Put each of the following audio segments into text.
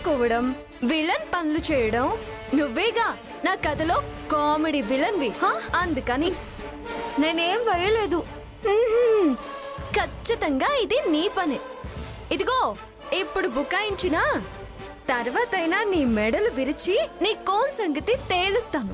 కువ్వడం, villain పనులు చేయడం నువ్వేగా నా కథలో కామెడీ విలన్వి. అందుకని నేనేం వేయలేదు. ఖచ్చితంగా ఇది నీ పని. ఇదిగో ఇప్పుడు బుకాయించిన తర్వాతైనా నీ మెడలు విరిచి నీ కోన్ సంగతి తేలుస్తాను.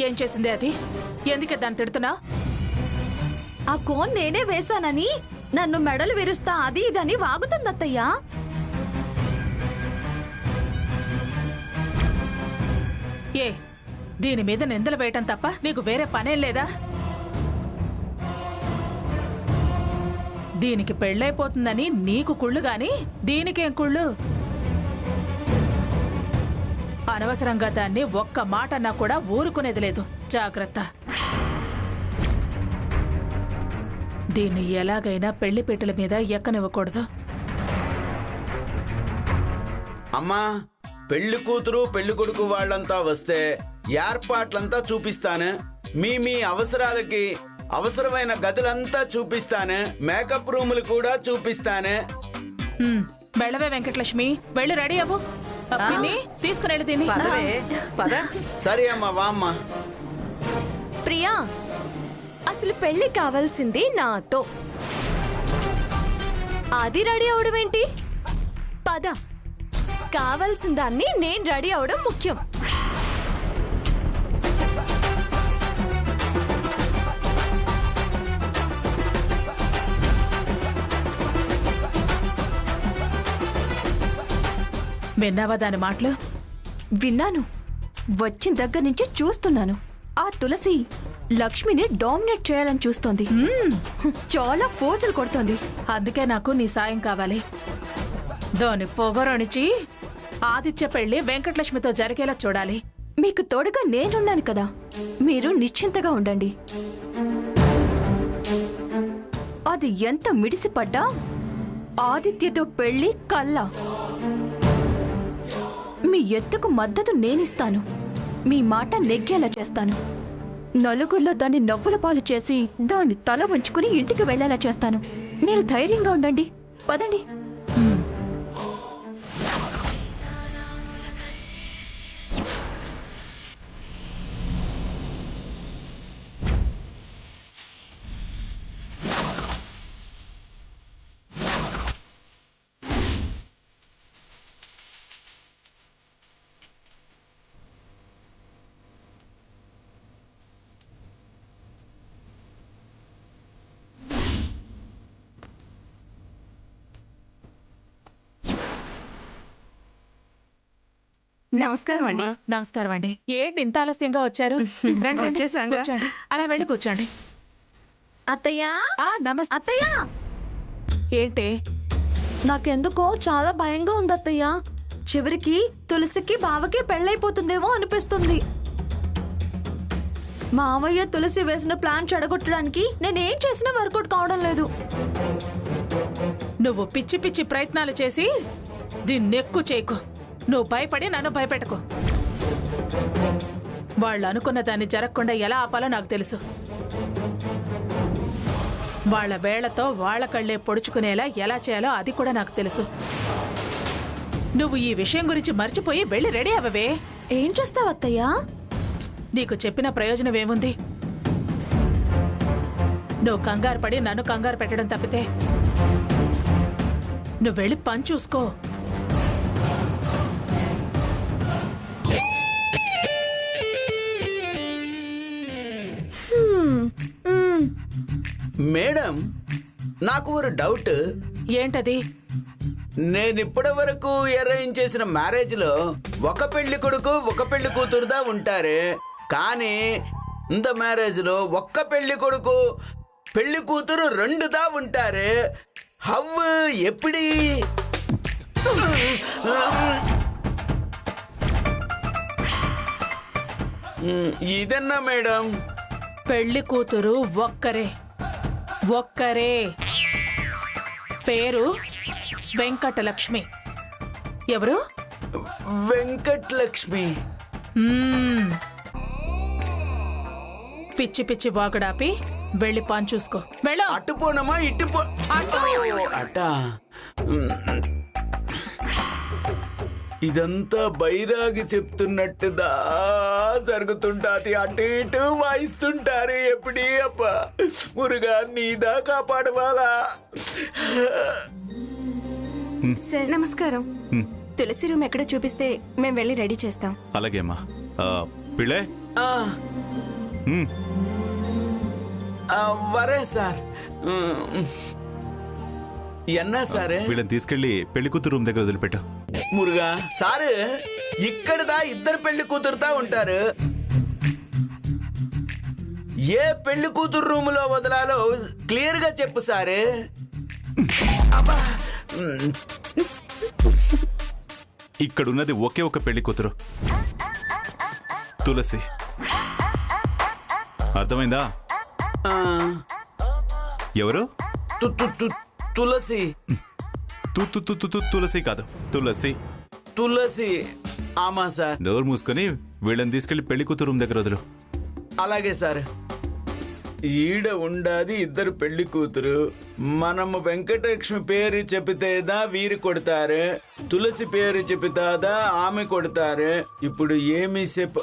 ఏం చేసింది అది? ఎందుకే దాన్ని తిడుతున్నా? ఆ కోన్ నేనే వేశానని నన్ను మెడలు విరుస్తా అది ఇదని వాగుతుంది అత్తయ్యా. దీని మీద నిందలు వేయటం తప్ప నీకు వేరే పనేం లేదా? దీనికి పెళ్ళైపోతుందని నీకు కుళ్ళు గాని దీనికేం కుళ్ళు? అనవసరంగా దాన్ని ఒక్క మాట అన్నా కూడా ఊరుకునేది లేదు. జాగ్రత్త. దీన్ని ఎలాగైనా పెళ్లిపీటల మీద ఎక్కనివ్వకూడదు. అమ్మా, పెళ్లి కూతురు పెళ్లి కొడుకు వాళ్ళంతా వస్తే ఏర్పాట్లంతా చూపిస్తాను. మీ అవసరాలకి అవసరమైన గదులంతా చూపిస్తాను. మేకప్ రూములు కూడా చూపిస్తాను. వెళ్ళవే వెంకటలక్ష్మి, వెళ్ళి రెడీ అవ్వు. తీసుకుని తిని. సరే అమ్మా, వా అమ్మా. ప్రియా, అసలు పెళ్లి కావాల్సింది నాతో. అది రెడీ అవడం ఏంటి? పద, కావాల్సిన దాన్ని నేను రెడీ అవడం ముఖ్యం. విన్నావా దాని మాటలు? విన్నాను. వచ్చిన దగ్గర నుంచి చూస్తున్నాను. ఆ తులసి లక్ష్మిని డామినేట్ చేయాలని చూస్తోంది. చాలా ఫోజులు కొడుతోంది. అందుకే నాకు నీ సాయం కావాలి. దాని పొగరొణిచి ఆదిత్య పెళ్లి వెంకటలక్ష్మితో జరిగేలా చూడాలి. మీకు తోడుగా నేనున్నాను కదా, మీరు నిశ్చింతగా ఉండండి. అది ఎంత మిడిసిపడ్డా ఆదిత్యతో పెళ్లి కల్లా. మీ ఎత్తుకు మద్దతు నేనిస్తాను. మీ మాట నెగ్గేలా చేస్తాను. నలుగురిలో దాన్ని నవ్వుల పాలు చేసి దాన్ని తల వంచుకుని ఇంటికి వెళ్లేలా చేస్తాను. మీరు ధైర్యంగా ఉండండి. పదండి. నమస్కారం అండి. నమస్కారం అండి. ఏంటి ఇంత ఆలస్యంగా వచ్చారు? కూర్చోండి. అలా వెళ్ళి కూర్చోండి. అత్తయ్యా, నమస్తే. అత్తయ్యా, ఏంటి? నాకెందుకో చాలా భయంగా ఉంది అత్తయ్యా. చివరికి తులసికి బావకి పెళ్ళైపోతుందేమో అనిపిస్తుంది. మావయ్య తులసి వేసిన ప్లాన్ చెడగొట్టడానికి నేనేం చేసినా వర్కౌట్ కావడం లేదు. నువ్వు పిచ్చి పిచ్చి ప్రయత్నాలు చేసి దీన్ని ఎక్కువ చేయకు. నువ్వు భయపడి నన్ను భయపెట్టకు. వాళ్ళు అనుకున్న దాన్ని జరగకుండా ఎలా ఆపాలో నాకు తెలుసు. వాళ్ళ వేళ్లతో వాళ్ళ కళ్ళే పొడుచుకునేలా ఎలా చేయాలో అది కూడా నాకు తెలుసు. నువ్వు ఈ విషయం గురించి మర్చిపోయి వెళ్ళి రెడీ అవ్వవే. ఏం చేస్తావు అత్తయ్యా? నీకు చెప్పిన ప్రయోజనం ఏముంది? నువ్వు కంగారు పడి నన్ను కంగారు పెట్టడం తప్పితే నువ్వు వెళ్ళి పని చూసుకో. మేడం, నాకు ఒక డౌట్. ఏంటది? నేనిప్పటి వరకు అరేంజ్ చేసిన మ్యారేజ్ లో ఒక పెళ్లి కొడుకు ఒక పెళ్లి కూతురుదా ఉంటారు. కానీ இந்த మ్యారేజ్ లో ఒక్క పెళ్లి కొడుకు పెళ్లి కూతురు రెండుదా ఉంటారు. హవ్వు ఎప్పుడు? ఇదన్నా మేడం? పెళ్లి కూతురు ఒక్కరే. పేరు వెంకటలక్ష్మి. ఎవరు? వెంకటలక్ష్మి. మ్మ్. పిచ్చి పిచ్చి వాగుడాపి వెళ్ళి పని చూసుకో. వెళ్ళు. అటు పోనమ్మా ఇటు పో. అటు. అట ఇదంతా బైరాగి చెప్తున్నట్టుదా జరుగుతుంటాది. అటు ఇటు వాయిస్తుంటారు. ఎప్పుడీ అప్ప మురుగా నీదా కాపాడవాలా. సార్ నమస్కారం. తులసి రూమ్ ఎక్కడో చూపిస్తే మేము వెళ్ళి రెడీ చేస్తాం. అలాగేమ్మా. పిళ్ళే ఆ, వరే సార్. ఎన్నా సార్ వీళ్ళని తీసుకెళ్లి పెళ్లి కూతురు రూమ్ దగ్గర వదిలిపెట్టు. మురుగా సారు ఇక్కడదా ఇద్దరు పెళ్లి కూతురుతా ఉంటారు. ఏ పెళ్లి కూతురు రూమ్ లో వదలాలో క్లియర్ గా చెప్పు సారు. అబ్బా. ఇక్కడున్నది ఒకే ఒక పెళ్లి కూతురు, తులసి. అర్థమైందా? ఆ, ఎవరు? తులసి. తులసి కాదు, తులసి. తులసి. ఆమా సార్. డోర్ మూసుకొని వీళ్ళని తీసుకెళ్లి పెళ్లి కూతురు రూమ్ దగ్గర వదులు. అలాగే సార్. ఈడ ఉండాది ఇద్దరు పెళ్లి కూతురు. మనము వెంకటలక్ష్మి పేరు చెబితేదా వీరు కొడతారు, తులసి పేరు చెబితాదా ఆమె కొడతారు. ఇప్పుడు ఏమి చెప్పు.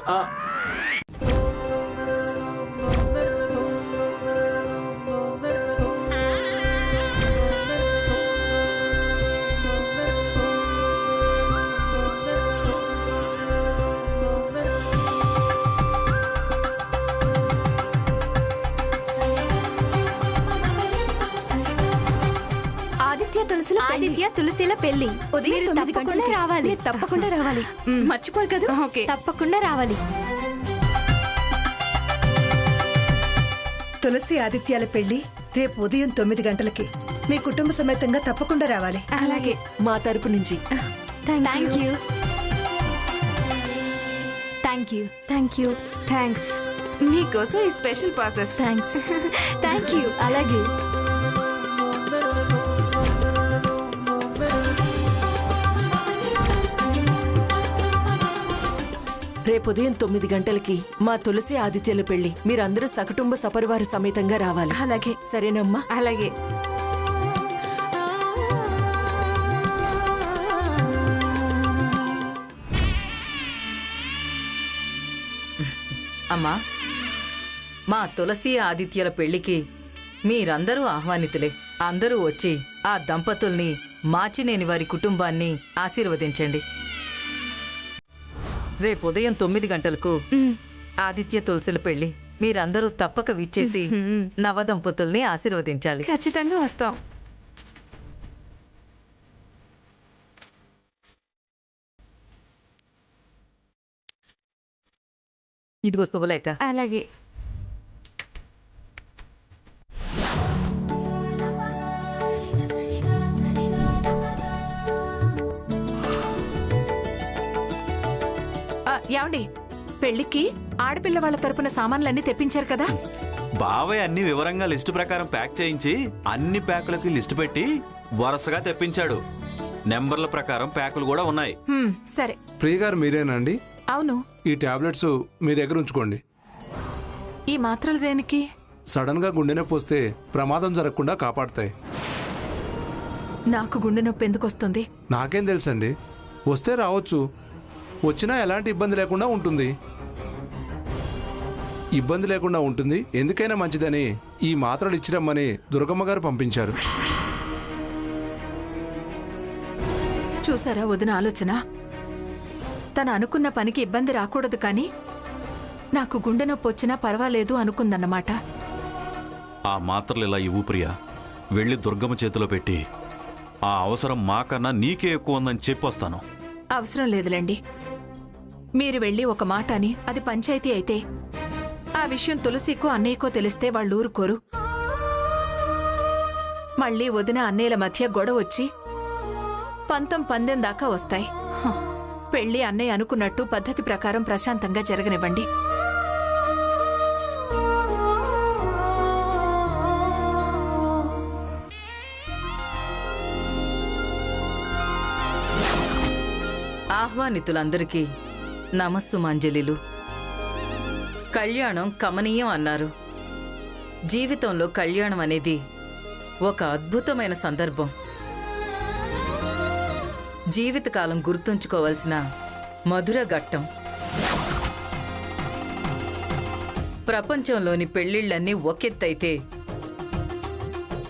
ఆదిత్య తులసిల పెళ్లి ఉదయం 9 గంటలకు రావాలి. తప్పకుండా రావాలి. మర్చిపోరు కదా? ఓకే, తప్పకుండా రావాలి. తులసి ఆదిత్యాల పెళ్లి రేపు ఉదయం 9 గంటలకి మీ కుటుంబ సమేతంగా తప్పకుండా రావాలి. అలాగే. మా తరపు నుంచి. Thank you. Thank you. Thank you. Thanks. మీకోసం ఈ special process. Thanks. Thank you. అలాగే. రేపు ఉదయం 9 గంటలకి మా తులసి ఆదిత్యాల పెళ్లి మీరందరూ సకుటుంబ సపరివార సమేతంగా రావాలి. అలాగే. సరేనమ్మా? అలాగే. అమ్మా, మా తులసి ఆదిత్యల పెళ్లికి మీరందరూ ఆహ్వానితులే. అందరూ వచ్చి ఆ దంపతుల్ని, మాచినేని వారి కుటుంబాన్ని ఆశీర్వదించండి. రేపు ఉదయం 9 గంటలకు ఆదిత్య తులసిల పెళ్లి. మీరందరూ తప్పక విచ్చేసి నవదంపతుల్ని ఆశీర్వదించాలి. ఖచ్చితంగా వస్తాం. ఇదిగో శుభలేఖ. అలాగే. ఏమండి, పెళ్లికి ఆడపిల్ల వాళ్ళ తరపున సామాన్లన్నీ తెప్పించారు కదా? బావయ్య అన్ని వివరంగా లిస్టు ప్రకారం ప్యాక్ చేయించి అన్ని ప్యాకులకి లిస్టు పెట్టి వరుసగా తెప్పించాడు. నెంబర్ల ప్రకారం ప్యాకులు కూడా ఉన్నాయి. సరే. ప్రియగారు మీరేనండి? అవును. ఈ టాబ్లెట్స్ మీ దగ్గర ఉంచుకోండి. ఈ మాత్రలు దేనికి? సడన్ గా గుండె నొప్పి వస్తే ప్రమాదం జరగకుండా కాపాడతాయి. నాకు గుండె నొప్పి ఎందుకు వస్తుంది? నాకేం తెలుసండి. వస్తే రావచ్చు, వచ్చినా ఎలాంటి ఇబ్బంది లేకుండా ఉంటుంది. ఇబ్బంది లేకుండా ఉంటుంది, ఎందుకైనా మంచిదని ఈ మాత్రలు ఇచ్చిరమ్మని దుర్గమ్మ గారు పంపించారు. చూసారా వదిన ఆలోచన? తను అనుకున్న పనికి ఇబ్బంది రాకూడదు కానీ నాకు గుండె నొప్పి వచ్చినా పర్వాలేదు అనుకుందన్నమాట. ఆ మాత్రలు ఇలా ఇవ్వు ప్రియా. వెళ్ళి దుర్గమ్మ చేతిలో పెట్టి ఆ అవసరం మాకన్నా నీకే ఎక్కువ ఉందని చెప్పొస్తాను. అవసరం లేదులేండి. మీరు వెళ్ళి ఒక మాట అని అది పంచాయతీ అయితే ఆ విషయం తులసికో అన్నయ్యకో తెలిస్తే వాళ్ళు ఊరుకోరు. మళ్ళీ వదిన అన్నయ్యల మధ్య గొడవ వచ్చి పందెం దాకా వస్తాయి. పెళ్లి అన్నయ్య అనుకున్నట్టు పద్ధతి ప్రకారం ప్రశాంతంగా జరగనివ్వండి. ఆహ్వానితులందరికీ నమస్సుమాంజలిలు. కళ్యాణం కమనీయం అన్నారు. జీవితంలో కళ్యాణం అనేది ఒక అద్భుతమైన సందర్భం. జీవితకాలం గుర్తుంచుకోవాల్సిన మధుర ఘట్టం. ప్రపంచంలోని పెళ్లిళ్లన్నీ ఒకెత్తైతే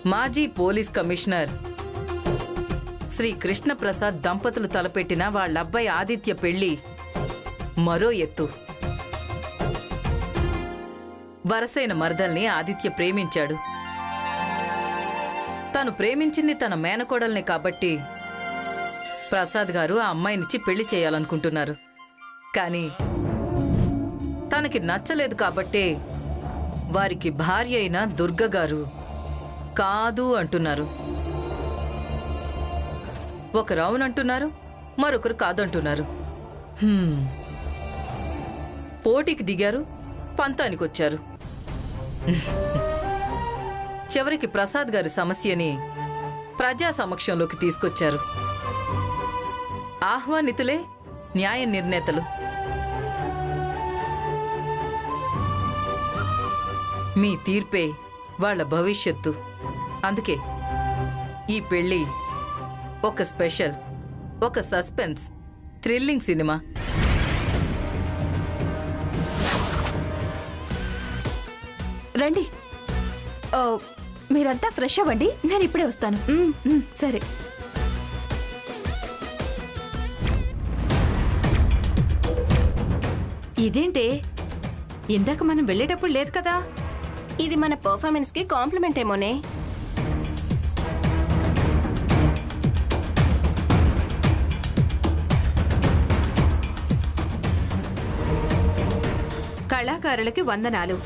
మాజీ పోలీస్ కమిషనర్ శ్రీ కృష్ణప్రసాద్ దంపతులు తలపెట్టిన వాళ్ళబ్బాయి ఆదిత్య పెళ్లి మరో ఎత్తు. వరసైన మరదల్ని ఆదిత్య ప్రేమించాడు. తను ప్రేమించింది తన మేనకోడల్ని కాబట్టి ప్రసాద్ గారు ఆ అమ్మాయినిచ్చి పెళ్లి చేయాలనుకుంటున్నారు. కానీ తనకి నచ్చలేదు కాబట్టే వారికి భార్య అయిన దుర్గ గారు కాదు అంటున్నారు. ఒకరు అవునంటున్నారు, మరొకరు కాదంటున్నారు. పోటీకి దిగారు, పంతానికొచ్చారు. చివరికి ప్రసాద్ గారి సమస్యని ప్రజా సమక్షంలోకి తీసుకొచ్చారు. ఆహ్వానితులే న్యాయ నిర్ణేతలు. మీ తీర్పే వాళ్ళ భవిష్యత్తు. అందుకే ఈ పెళ్లి ఒక స్పెషల్, ఒక సస్పెన్స్, థ్రిల్లింగ్ సినిమా. రండి. మీరంతా ఫ్రెష్ అవ్వండి, నేను ఇప్పుడే వస్తాను. సరే. ఇదేంటే ఇందాక మనం వెళ్ళేటప్పుడు లేదు కదా? ఇది మన పర్ఫార్మెన్స్ కి కాంప్లిమెంట్ ఏమోనే. కళాకారులకి వందనాలు.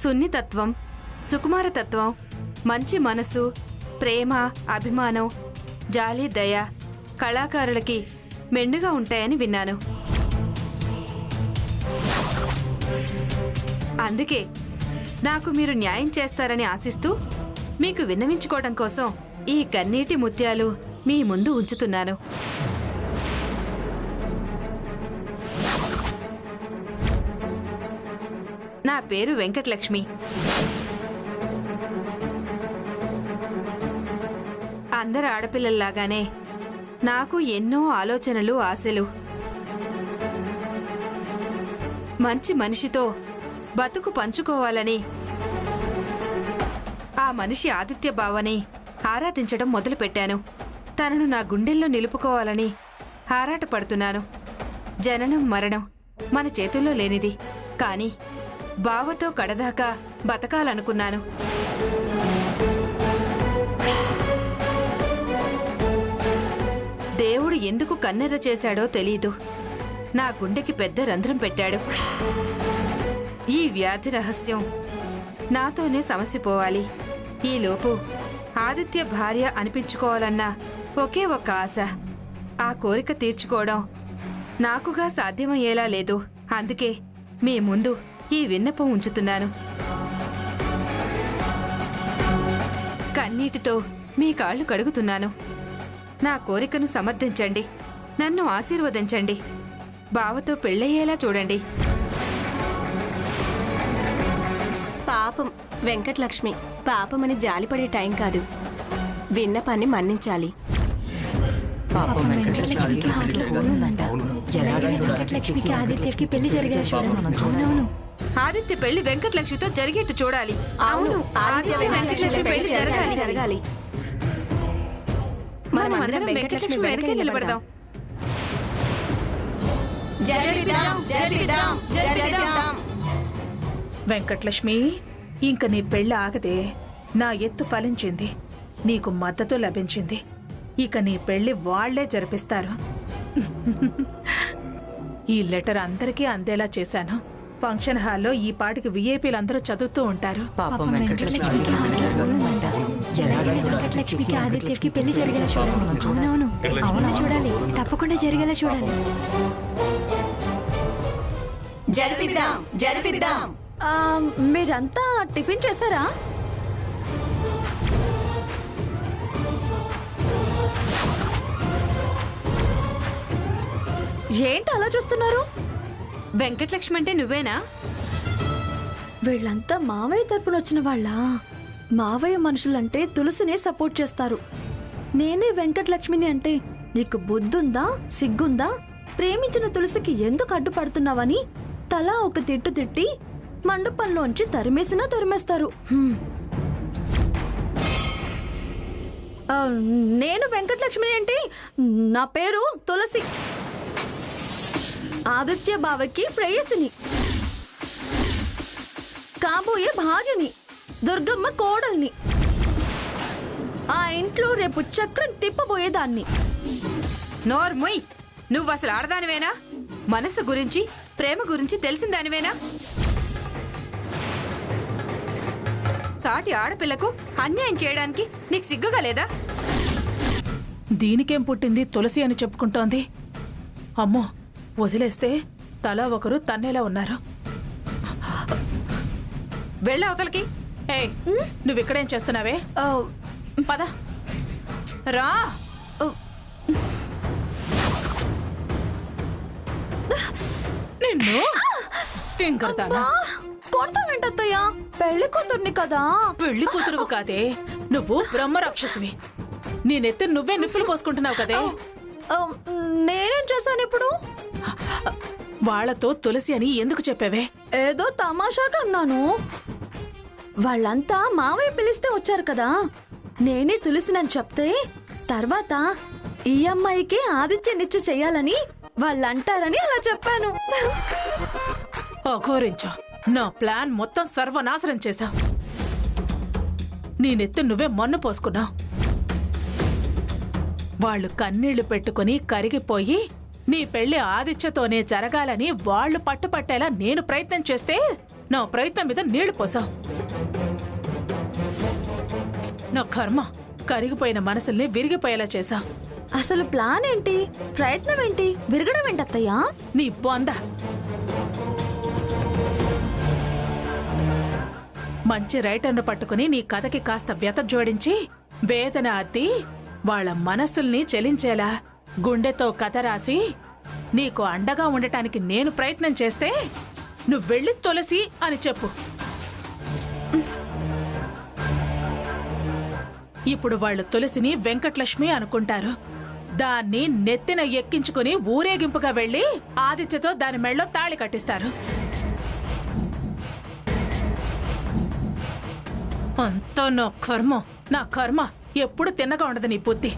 సున్నితత్వం, సుకుమారతత్వం, మంచి మనసు, ప్రేమ, అభిమానం, జాలి, దయ కళాకారులకి మెండుగా ఉంటాయని విన్నాను. అందుకే నాకు మీరు న్యాయం చేస్తారని ఆశిస్తూ మీకు విన్నవించుకోవడం కోసం ఈ కన్నీటి ముత్యాలు మీ ముందు ఉంచుతున్నాను. నా పేరు వెంకటలక్ష్మి. అందరు ఆడపిల్లల్లాగానే నాకు ఎన్నో ఆలోచనలు, ఆశలు. మంచి మనిషితో బతుకు పంచుకోవాలని, ఆ మనిషి ఆదిత్య బావని ఆరాధించడం మొదలుపెట్టాను. తనను నా గుండెల్లో నిలుపుకోవాలని ఆరాటపడుతున్నాను. జననం, మరణం మన చేతుల్లో లేనిది. కానీ బావతో కడదాకా బతకాలనుకున్నాను. దేవుడు ఎందుకు కన్నెర్ర చేశాడో తెలీదు. నా గుండెకి పెద్ద రంధ్రం పెట్టాడు. ఈ వ్యాధి రహస్యం నాతోనే సమసిపోవాలి. ఈలోపు ఆదిత్య భార్య అనిపించుకోవాలన్న ఒకే ఒక్క ఆశ. ఆ కోరిక తీర్చుకోవడం నాకుగా సాధ్యమయ్యేలా లేదు. అందుకే మీ ముందు ఈ విన్నపం ఉంచుతున్నాను. కన్నీటితో మీ కాళ్ళు కడుగుతున్నాను. నా కోరికను సమర్థించండి. నన్ను ఆశీర్వదించండి. బావతో పెళ్ళయ్యేలా చూడండి. పాపం వెంకటలక్ష్మి, పాపమని జాలిపడే టైం కాదు. విన్నపాన్ని మన్నించాలి. ఆదిత్య పెళ్లి వెంకటలక్ష్మితో జరిగేట్టు చూడాలి. అవును, ఆదిత్య వెంకటలక్ష్మి పెళ్లి జరగాలి. మనమందరం వెంకటలక్ష్మి వెనకే నిలబడదాం. వెంకటలక్ష్మి, ఇంక నీ పెళ్ళి ఆగదే. నా ఎత్తు ఫలించింది, నీకు మద్దతు లభించింది. ఇక నీ పెళ్లి వాళ్లే జరిపిస్తారు. ఈ లెటర్ అందరికీ అందేలా చేశాను. ఫంక్షన్ హాల్లో ఈ పాటికి విఐపీలందరూ చదువుతూ ఉంటారు. వెంకటలక్ష్మికి ఆదిత్యకి పెళ్లి జరిగేలా చూడాలి. అవునవును, అవును చూడాలి, తప్పకుండా జరిగేలా చూడాలి. జరిపిద్దాం. మీరంతా టిఫిన్ చేశారా? ఏంటి అలా చూస్తున్నారు? వెంకటలక్ష్మి అంటే నువ్వేనా? వీళ్ళంతా మావయ్య తరపున వచ్చిన వాళ్ళ. మావయ్య మనుషులంటే తులసినే సపోర్ట్ చేస్తారు. నేనే వెంకటలక్ష్మిని అంటే నీకు బుద్ధుందా, సిగ్గుందా? ప్రేమించిన తులసికి ఎందుకు అడ్డుపడుతున్నావని తలా ఒక తిట్టు తిట్టి మండపంలోంచి తరిమేసినా తరిమేస్తారు. నేను వెంకటలక్ష్మిని అంటే నా పేరు తులసి. ఆదిత్య బావకి ప్రేయసిని, కాబోయే భార్యని, దుర్గమ్మ కోడల్ని, ఆ ఇంట్లో రేపు చక్రం తిప్పబోయేదాన్ని. నోర్ముయ్, నువ్వు అసలు ఆడదానివేనా? మనసు గురించి, ప్రేమ గురించి తెలిసిందానివేనా? సాటి ఆడపిల్లకు అన్యాయం చేయడానికి నీకు సిగ్గుగా లేదా? దీనికేం పుట్టింది తులసి అని చెప్పుకుంటోంది. అమ్మో, వదిలేస్తే తలా ఒకరు తన్నేలా ఉన్నారు. వెళ్ళ అవతలకి. ఏయ్, నువ్విక్కడేం చేస్తున్నావే? పద రా. నిన్ను తింకర్తానా? కొడతావేంటత్తయ్యా? పెళ్లి కూతుర్ని కదా. పెళ్లి కూతురు కాదే, నువ్వు బ్రహ్మ రాక్షసువి. నీ నెత్తి నువ్వే నిప్పులు పోసుకుంటున్నావు కదే. నేనేం చేశాను ఇప్పుడు? వాళ్లతో తులసి అని ఎందుకు చెప్పావే? ఏదో తమాషాగా అన్నాను. వాళ్ళంతా మావయ్య పిలిస్తే వచ్చారు కదా, నేనే తులసినని చెప్తే తర్వాత ఈ అమ్మాయికి ఆదిత్యనిచ్చి చెయ్యాలని వాళ్ళంటారని అలా చెప్పాను. అఘోరించా, నా ప్లాన్ మొత్తం సర్వనాశనం చేశావు. నీ నెత్తి నువ్వే మన్ను పోసుకున్నావు. వాళ్ళు కన్నీళ్లు పెట్టుకుని కరిగిపోయి నీ పెళ్లి ఆదిత్యతోనే జరగాలని వాళ్ళు పట్టుపట్టేలా నేను ప్రయత్నం చేస్తే నా ప్రయత్నం మీద నీళ్లు పోసావు. నా కర్మ, కరిగిపోయిన మనసుల్ని విరిగిపోయేలా చేశావు. అసలు ప్లాన్ ఏంటి, ప్రయత్నం ఏంటి, విరగడం ఏంటత్తయ్యా? నీ బొంద. మంచి రైటర్ను పట్టుకుని నీ కథకి కాస్త వ్యత జోడించి వేదన అద్ది వాళ్ళ మనసుల్ని చెలించేలా గుండెతో కథ రాసి నీకు అండగా ఉండటానికి నేను ప్రయత్నం చేస్తే నువ్వు వెళ్ళి తులసి అని చెప్పు. ఇప్పుడు వాళ్ళు తులసిని వెంకటలక్ష్మి అనుకుంటారు. దాన్ని నెత్తిన ఎక్కించుకుని ఊరేగింపుగా వెళ్లి ఆదిత్యతో దాని మెళ్ళో తాళి కట్టిస్తారు. అంతా నా కర్మ ఎప్పుడు తిన్నగా ఉండదు నీ బుద్ధి.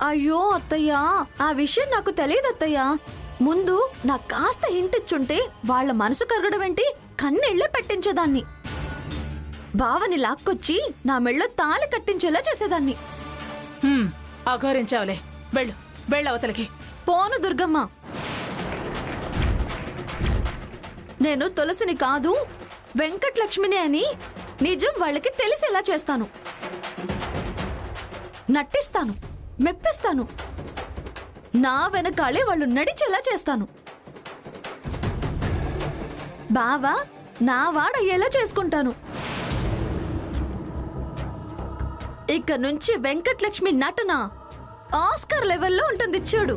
అయ్యో అత్తయ్యా, ఆ విషయం నాకు తెలియదు అత్తయ్యా. ముందు నాకు కాస్త హింటిచ్చుంటే వాళ్ళ మనసు కరగడం ఏంటి, కన్నెళ్లే పెట్టించేదాన్ని. బావని లాక్కొచ్చి నా మెళ్ళో తాళి కట్టించేలా చేసేదాన్ని. అఘోరించావులే, వెళ్ళు అవతలకి. పోను దుర్గమ్మ, నేను తులసిని కాదు వెంకటలక్ష్మిని అని నిజం వాళ్ళకి తెలిసేలా చేస్తాను. నటిస్తాను, మెప్పిస్తాను. నా వెనకాలే వాళ్ళు నడిచేలా చేస్తాను. బావా నా వాడయ్యేలా చేసుకుంటాను. ఇక నుంచి వెంకటలక్ష్మి నటన ఆస్కార్ లెవెల్లో ఉంటుంది చూడు.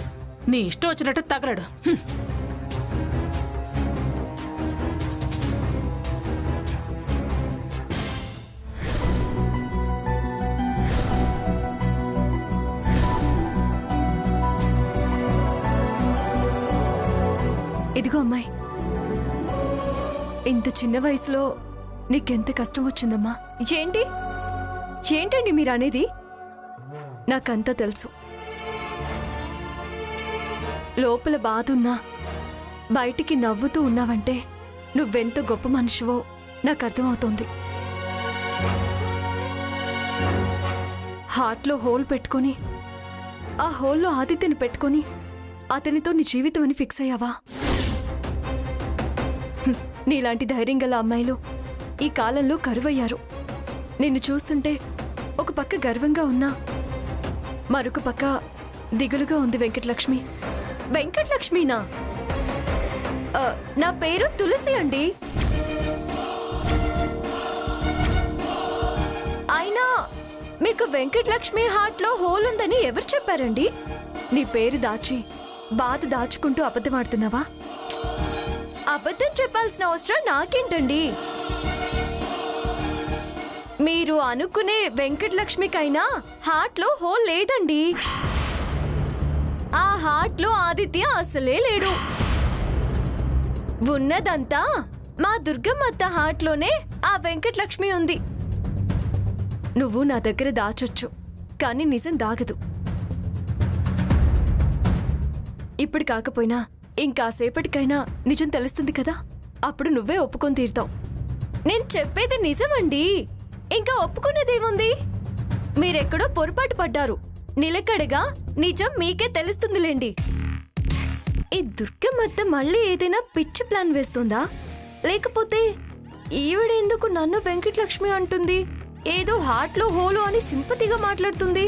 నీ ఇష్టం వచ్చినట్టు తగలడు. ఇదిగో అమ్మాయి, ఇంత చిన్న వయసులో నీకెంత కష్టం వచ్చిందమ్మా. ఏంటండి మీరు అనేది? నాకంతా తెలుసు. లోపల బాధ ఉన్నా బయటికి నవ్వుతూ ఉన్నావంటే నువ్వెంత గొప్ప మనిషివో నాకు అర్థమవుతోంది. హార్ట్లో హోల్ పెట్టుకొని ఆ హోల్లో ఆదిత్యని పెట్టుకొని అతనితో నీ జీవితం అని ఫిక్స్ అయ్యావా? నీలాంటి ధైర్యం గల అమ్మాయిలు ఈ కాలంలో కరువయ్యారు. నిన్ను చూస్తుంటే ఒక పక్క గర్వంగా ఉన్నా మరొక పక్క దిగులుగా ఉంది. వెంకటలక్ష్మి. వెంకటలక్ష్మినా? నా పేరు తులసి అండి. అయినా మీకు వెంకటలక్ష్మి హార్ట్లో హోల్ ఉందని ఎవరు చెప్పారండి? నీ పేరు దాచి బాధ దాచుకుంటూ అబద్ధమాడుతున్నావా? అబద్ధం చెప్పాల్సిన అవసరం నాకేంటండి? మీరు అనుకునే వెంకటలక్ష్మికైనా హార్ట్లో హోల్ లేదండి. ఆ హార్ట్లో ఆదిత్య అసలే లేడు. ఉన్నదంతా మా దుర్గమ్మత్త హార్ట్లోనే ఆ వెంకటలక్ష్మి ఉంది. నువ్వు నా దగ్గర దాచొచ్చు, కానీ నిజం దాగదు. ఇప్పుడు కాకపోయినా ఇంకాసేపటికైనా నిజం తెలుస్తుంది కదా, అప్పుడు నువ్వే ఒప్పుకొని తీరుతావు. నేను చెప్పేది నిజమండి, ఇంకా ఒప్పుకునేదేముంది? మీరెక్కడో పొరపాటు పడ్డారు. నిలకడగా నిజం మీకే తెలుస్తుందిలేండి. ఈ దుర్గమ్మత్త మళ్ళీ ఏదైనా పిచ్చి ప్లాన్ వేస్తుందా? లేకపోతే ఈవిడెందుకు నన్ను వెంకటలక్ష్మి అంటుంది? ఏదో హార్ట్లో హోలు అని సింపతిగా మాట్లాడుతుంది.